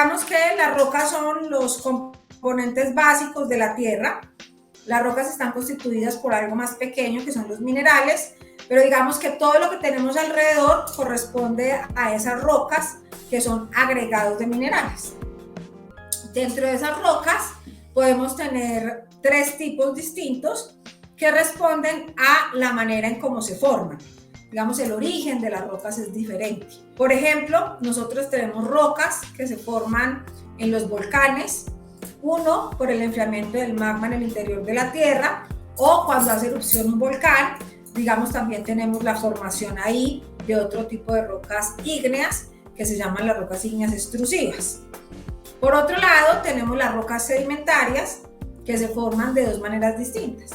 Digamos que las rocas son los componentes básicos de la Tierra. Las rocas están constituidas por algo más pequeño, que son los minerales, pero digamos que todo lo que tenemos alrededor corresponde a esas rocas, que son agregados de minerales. Dentro de esas rocas podemos tener tres tipos distintos que responden a la manera en cómo se forman. Digamos, el origen de las rocas es diferente. Por ejemplo, nosotros tenemos rocas que se forman en los volcanes, uno por el enfriamiento del magma en el interior de la Tierra, o cuando hace erupción un volcán, digamos, también tenemos la formación ahí de otro tipo de rocas ígneas que se llaman las rocas ígneas extrusivas. Por otro lado, tenemos las rocas sedimentarias que se forman de dos maneras distintas.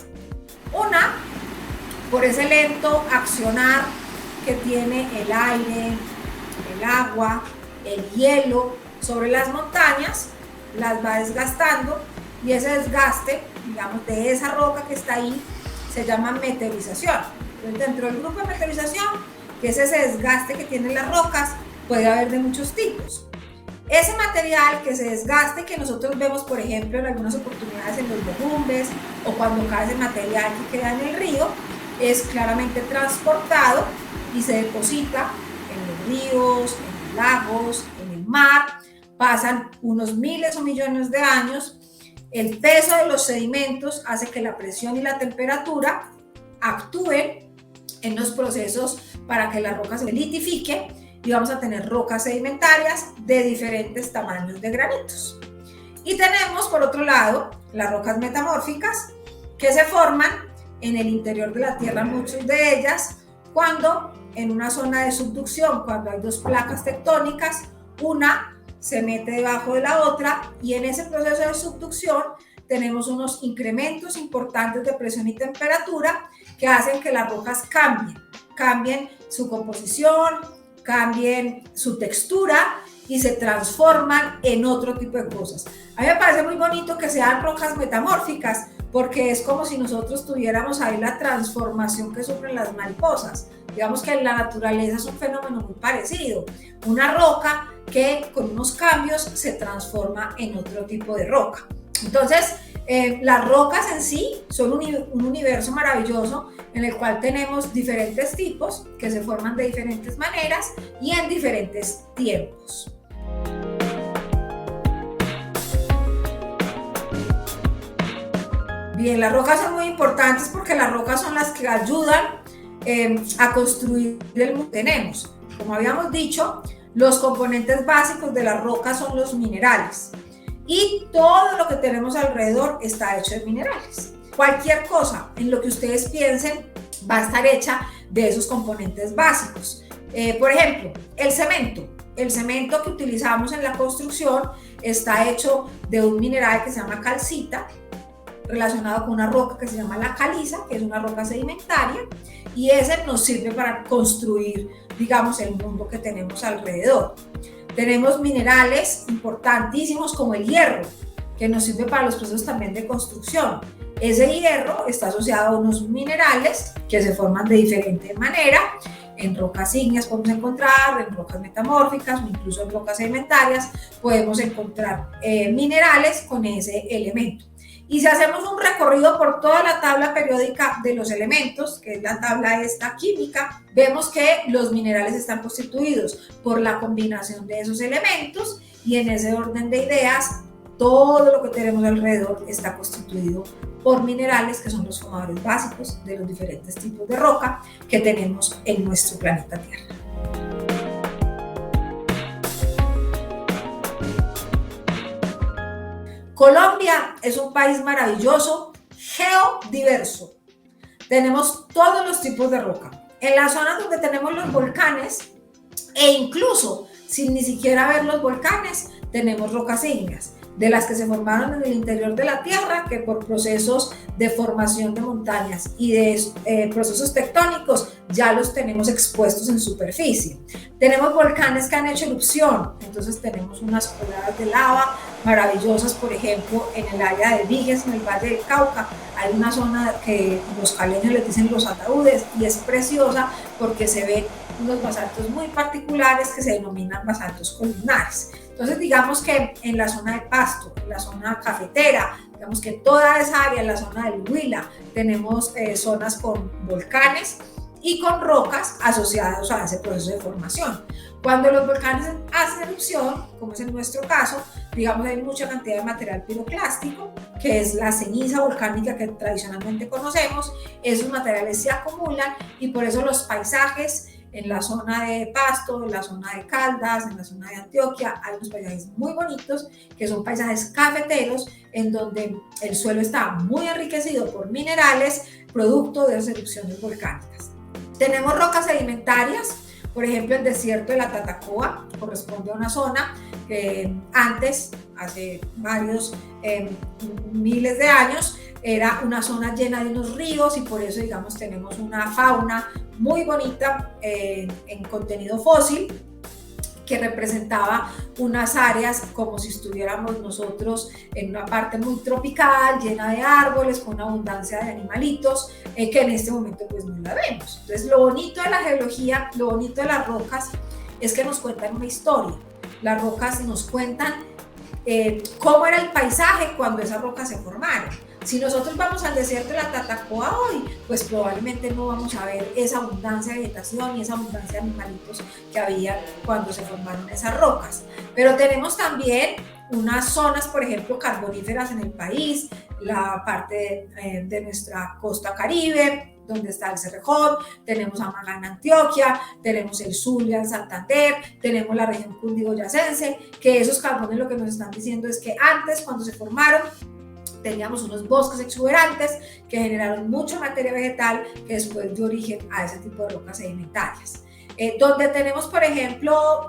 Una, por ese lento accionar que tiene el aire, el agua, el hielo sobre las montañas, las va desgastando, y ese desgaste, digamos, de esa roca que está ahí se llama meteorización. Entonces, dentro del grupo de meteorización, que es ese desgaste que tienen las rocas, puede haber de muchos tipos. Ese material que se desgaste, que nosotros vemos, por ejemplo, en algunas oportunidades en los derrumbes o cuando cae ese material que queda en el río, es claramente transportado y se deposita en los ríos, en los lagos, en el mar. Pasan unos miles o millones de años. El peso de los sedimentos hace que la presión y la temperatura actúen en los procesos para que la roca se litifique, y vamos a tener rocas sedimentarias de diferentes tamaños de granitos. Y tenemos, por otro lado, las rocas metamórficas, que se forman en el interior de la Tierra, muchas de ellas, cuando en una zona de subducción, cuando hay dos placas tectónicas, una se mete debajo de la otra, y en ese proceso de subducción tenemos unos incrementos importantes de presión y temperatura que hacen que las rocas cambien su composición, cambien su textura y se transforman en otro tipo de cosas. A mí me parece muy bonito que sean rocas metamórficas, porque es como si nosotros tuviéramos ahí la transformación que sufren las mariposas. Digamos que en la naturaleza es un fenómeno muy parecido. Una roca que con unos cambios se transforma en otro tipo de roca. Entonces, las rocas en sí son un universo maravilloso en el cual tenemos diferentes tipos que se forman de diferentes maneras y en diferentes tiempos. Bien, las rocas son muy importantes porque las rocas son las que ayudan a construir el mundo que tenemos. Como habíamos dicho, los componentes básicos de las rocas son los minerales. Y todo lo que tenemos alrededor está hecho de minerales. Cualquier cosa en lo que ustedes piensen va a estar hecha de esos componentes básicos. Por ejemplo, el cemento. El cemento que utilizamos en la construcción está hecho de un mineral que se llama calcita, relacionado con una roca que se llama la caliza, que es una roca sedimentaria, y ese nos sirve para construir, digamos, el mundo que tenemos alrededor. Tenemos minerales importantísimos como el hierro, que nos sirve para los procesos también de construcción. Ese hierro está asociado a unos minerales que se forman de diferente manera. En rocas ígneas podemos encontrar, en rocas metamórficas o incluso en rocas sedimentarias podemos encontrar minerales con ese elemento. Y si hacemos un recorrido por toda la tabla periódica de los elementos, que es la tabla esta química, vemos que los minerales están constituidos por la combinación de esos elementos, y en ese orden de ideas, todo lo que tenemos alrededor está constituido por minerales, que son los formadores básicos de los diferentes tipos de roca que tenemos en nuestro planeta Tierra. Colombia es un país maravilloso, geodiverso. Tenemos todos los tipos de roca. En las zonas donde tenemos los volcanes, e incluso sin ni siquiera ver los volcanes, tenemos rocas ígneas, de las que se formaron en el interior de la Tierra, que por procesos de formación de montañas y de procesos tectónicos ya los tenemos expuestos en superficie. Tenemos volcanes que han hecho erupción, entonces tenemos unas coladas de lava maravillosas, por ejemplo, en el área de Viges, en el Valle del Cauca. Hay una zona que los caleños les dicen los ataúdes, y es preciosa porque se ve unos basaltos muy particulares que se denominan basaltos columnares. Entonces, digamos que en la zona de Pasto, en la zona cafetera, digamos que toda esa área, en la zona del Huila, tenemos zonas con volcanes y con rocas asociadas a ese proceso de formación. Cuando los volcanes hacen erupción, como es en nuestro caso, digamos hay mucha cantidad de material piroclástico, que es la ceniza volcánica que tradicionalmente conocemos. Esos materiales se acumulan y por eso los paisajes en la zona de Pasto, en la zona de Caldas, en la zona de Antioquia, hay unos paisajes muy bonitos que son paisajes cafeteros en donde el suelo está muy enriquecido por minerales producto de las erupciones volcánicas. Tenemos rocas sedimentarias, por ejemplo el desierto de la Tatacoa corresponde a una zona que antes, hace varios miles de años, era una zona llena de unos ríos y por eso digamos tenemos una fauna muy bonita en contenido fósil que representaba unas áreas como si estuviéramos nosotros en una parte muy tropical, llena de árboles, con una abundancia de animalitos, que en este momento pues no la vemos. Entonces lo bonito de la geología, lo bonito de las rocas es que nos cuentan una historia. Las rocas nos cuentan cómo era el paisaje cuando esas rocas se formaron. Si nosotros vamos al desierto de la Tatacoa hoy, pues probablemente no vamos a ver esa abundancia de vegetación y esa abundancia de animalitos que había cuando se formaron esas rocas. Pero tenemos también unas zonas, por ejemplo, carboníferas en el país, la parte de nuestra costa caribe, donde está el Cerrejón, tenemos Amagá en Antioquia, tenemos el Zulia en Santander, tenemos la región cundiboyacense, que esos carbones lo que nos están diciendo es que antes, cuando se formaron, teníamos unos bosques exuberantes que generaron mucha materia vegetal que después dio origen a ese tipo de rocas sedimentarias. Donde tenemos, por ejemplo,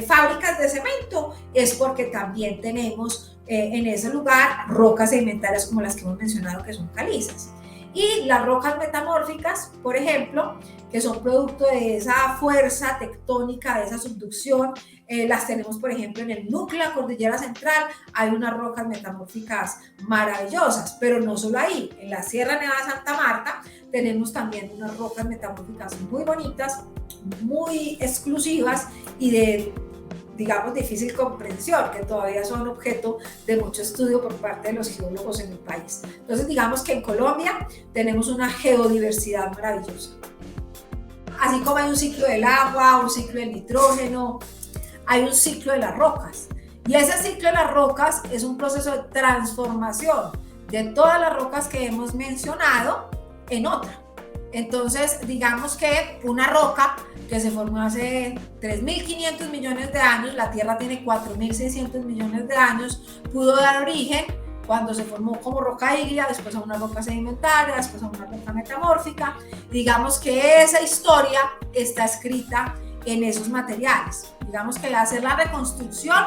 fábricas de cemento, es porque también tenemos en ese lugar rocas sedimentarias como las que hemos mencionado, que son calizas. Y las rocas metamórficas, por ejemplo, que son producto de esa fuerza tectónica, de esa subducción, las tenemos, por ejemplo, en el núcleo de la cordillera central. Hay unas rocas metamórficas maravillosas, pero no solo ahí. En la Sierra Nevada de Santa Marta tenemos también unas rocas metamórficas muy bonitas, muy exclusivas y de, digamos, difícil comprensión, que todavía son objeto de mucho estudio por parte de los geólogos en el país. Entonces, digamos que en Colombia tenemos una geodiversidad maravillosa. Así como hay un ciclo del agua, un ciclo del nitrógeno, hay un ciclo de las rocas. Y ese ciclo de las rocas es un proceso de transformación de todas las rocas que hemos mencionado en otra. Entonces, digamos que una roca que se formó hace 3.500 millones de años, la Tierra tiene 4.600 millones de años, pudo dar origen cuando se formó como roca ígnea, después a una roca sedimentaria, después a una roca metamórfica. Digamos que esa historia está escrita en esos materiales. Digamos que hacer la reconstrucción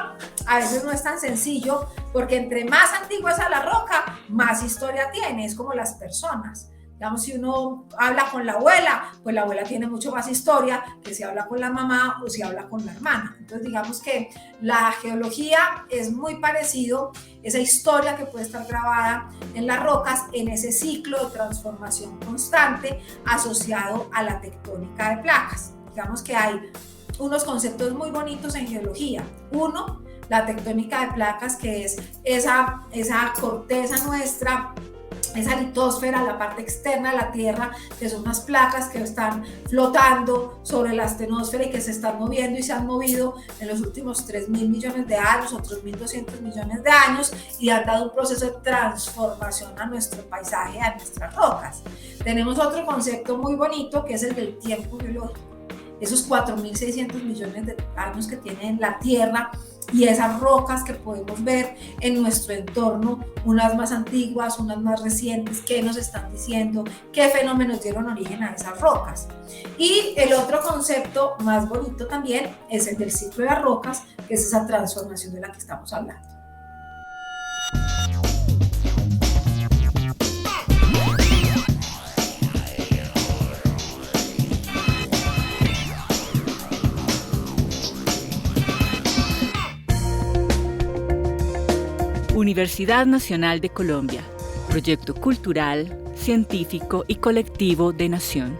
a veces no es tan sencillo, porque entre más antigua es la roca, más historia tiene. Es como las personas. Digamos, si uno habla con la abuela, pues la abuela tiene mucho más historia que si habla con la mamá o si habla con la hermana. Entonces, digamos que la geología es muy parecido, esa historia que puede estar grabada en las rocas, en ese ciclo de transformación constante asociado a la tectónica de placas. Digamos que hay unos conceptos muy bonitos en geología. Uno, la tectónica de placas, que es esa corteza nuestra, esa litosfera, la parte externa de la Tierra, que son unas placas que están flotando sobre la astenosfera y que se están moviendo y se han movido en los últimos 3.000 millones de años o 3.200 millones de años y han dado un proceso de transformación a nuestro paisaje, a nuestras rocas. Tenemos otro concepto muy bonito que es el del tiempo geológico. Esos 4.600 millones de años que tiene la Tierra y esas rocas que podemos ver en nuestro entorno, unas más antiguas, unas más recientes, qué nos están diciendo, qué fenómenos dieron origen a esas rocas. Y el otro concepto más bonito también es el del ciclo de las rocas, que es esa transformación de la que estamos hablando. Universidad Nacional de Colombia, proyecto cultural, científico y colectivo de Nación.